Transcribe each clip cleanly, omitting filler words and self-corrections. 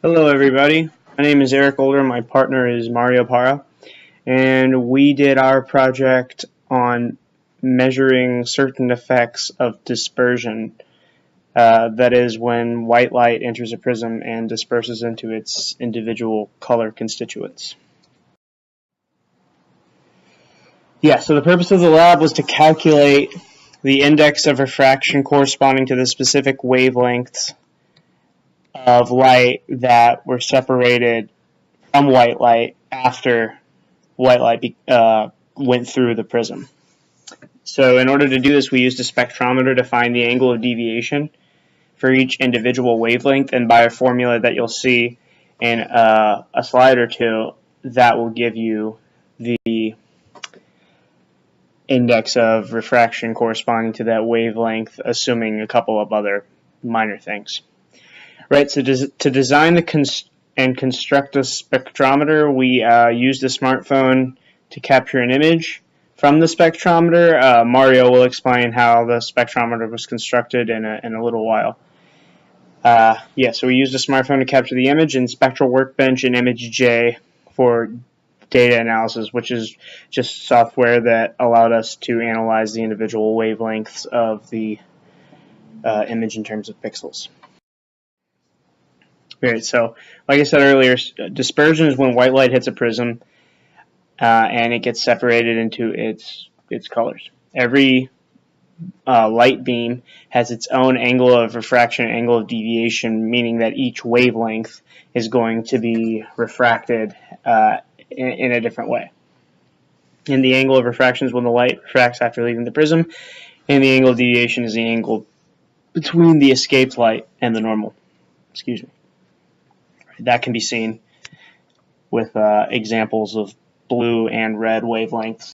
Hello everybody, my name is Eric Older, my partner is Mario Parra, and we did our project on measuring certain effects of dispersion, that is when white light enters a prism and disperses into its individual color constituents. So the purpose of the lab was to calculate the index of refraction corresponding to the specific wavelengths of light that were separated from white light after white light went through the prism. So in order to do this, we used a spectrometer to find the angle of deviation for each individual wavelength, and by a formula that you'll see in a slide or two, that will give you the index of refraction corresponding to that wavelength, assuming a couple of other minor things. Right, so to design and construct a spectrometer, we used a smartphone to capture an image from the spectrometer. Mario will explain how the spectrometer was constructed in a little while. So we used a smartphone to capture the image, and Spectral Workbench and ImageJ for data analysis, which is just software that allowed us to analyze the individual wavelengths of the image in terms of pixels. Right, so like I said earlier, dispersion is when white light hits a prism and it gets separated into its colors. Every light beam has its own angle of refraction, angle of deviation, meaning that each wavelength is going to be refracted in a different way. And the angle of refraction is when the light refracts after leaving the prism, and the angle of deviation is the angle between the escaped light and the normal. Excuse me. That can be seen with examples of blue and red wavelengths,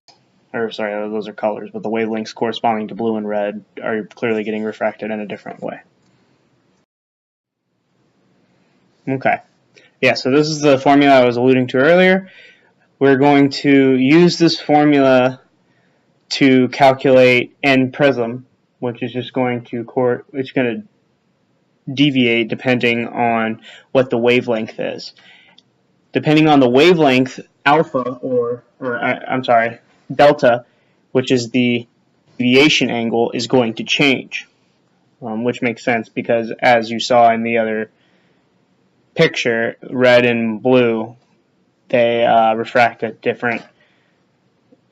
or sorry, those are colors, but the wavelengths corresponding to blue and red are clearly getting refracted in a different way. Okay, so this is the formula I was alluding to earlier. We're going to use this formula to calculate N prism, which is just going to deviate depending on what the wavelength is. Depending on the wavelength, alpha delta, which is the deviation angle, is going to change, which makes sense because as you saw in the other picture, red and blue, they refract at different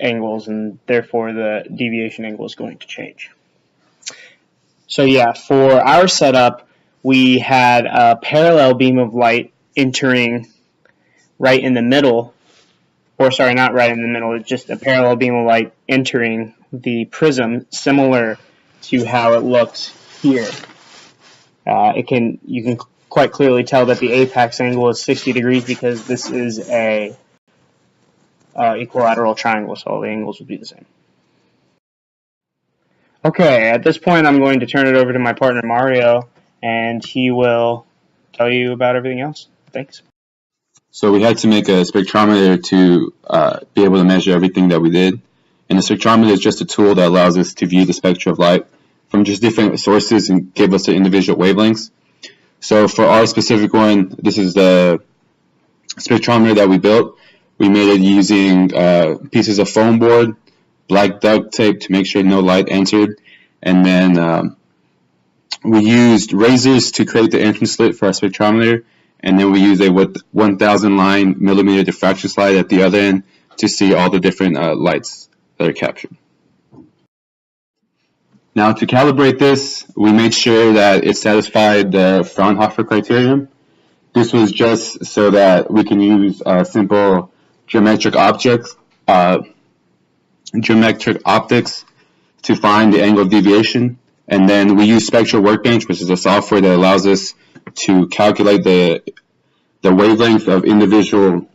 angles, and therefore the deviation angle is going to change. So for our setup, we had a parallel beam of light entering right in the middle, or sorry, not right in the middle, it's just a parallel beam of light entering the prism, similar to how it looks here. You can quite clearly tell that the apex angle is 60 degrees because this is a equilateral triangle, so all the angles would be the same. Okay, at this point I'm going to turn it over to my partner Mario, and he will tell you about everything else. Thanks. So we had to make a spectrometer to be able to measure everything that we did. And the spectrometer is just a tool that allows us to view the spectra of light from just different sources and give us the individual wavelengths. So for our specific one, this is the spectrometer that we built. We made it using pieces of foam board, black duct tape to make sure no light entered, and then we used razors to create the entrance slit for our spectrometer, and then we used a 1,000 line millimeter diffraction slide at the other end to see all the different lights that are captured. Now to calibrate this, we made sure that it satisfied the Fraunhofer criterion. This was just so that we can use simple geometric optics to find the angle of deviation. And then we use Spectral Workbench, which is a software that allows us to calculate the wavelength of individual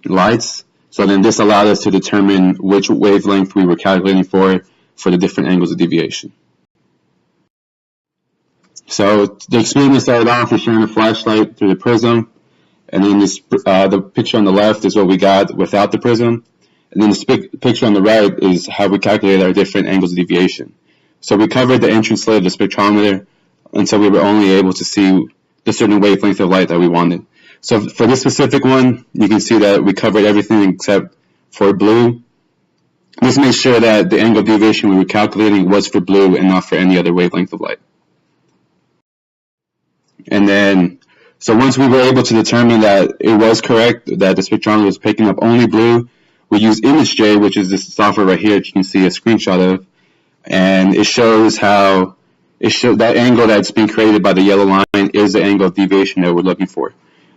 lights. So then this allowed us to determine which wavelength we were calculating for the different angles of deviation. So the experiment started off with shining a flashlight through the prism, and then the picture on the left is what we got without the prism, and then the picture on the right is how we calculated our different angles of deviation. So we covered the entrance slit of the spectrometer until we were only able to see the certain wavelength of light that we wanted. So for this specific one, you can see that we covered everything except for blue. This made sure that the angle of deviation we were calculating was for blue and not for any other wavelength of light. And then, so once we were able to determine that it was correct, that the spectrometer was picking up only blue, we used ImageJ, which is this software right here that you can see a screenshot of, and it shows how that angle that's being created by the yellow line is the angle of deviation that we're looking for.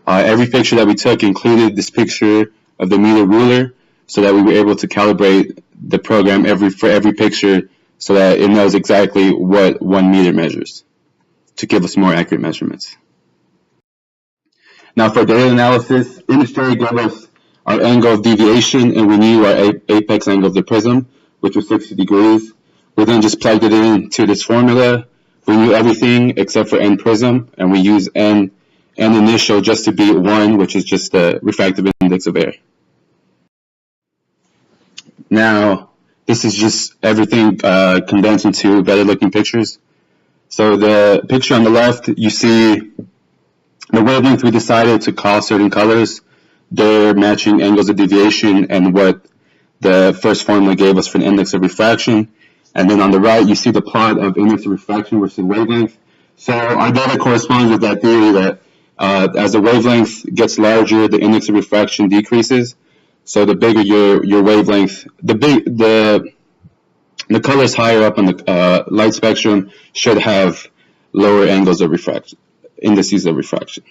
Every picture that we took included this picture of the meter ruler, so that we were able to calibrate the program for every picture so that it knows exactly what 1 meter measures to give us more accurate measurements. Now for data analysis, ImageJ gave us our angle of deviation, and we knew our apex angle of the prism, which was 60 degrees. We then just plugged it into this formula. We knew everything except for n prism, and we used n initial just to be 1, which is just the refractive index of air. Now, this is just everything condensed into better looking pictures. So the picture on the left, you see the wavelength we decided to call certain colors. They're matching angles of deviation and what the first formula gave us for the index of refraction. And then on the right, you see the plot of index of refraction versus wavelength. So our data corresponds with that theory that as the wavelength gets larger, the index of refraction decreases. So the bigger your wavelength, the colors higher up on the light spectrum should have lower angles of refraction, indices of refraction.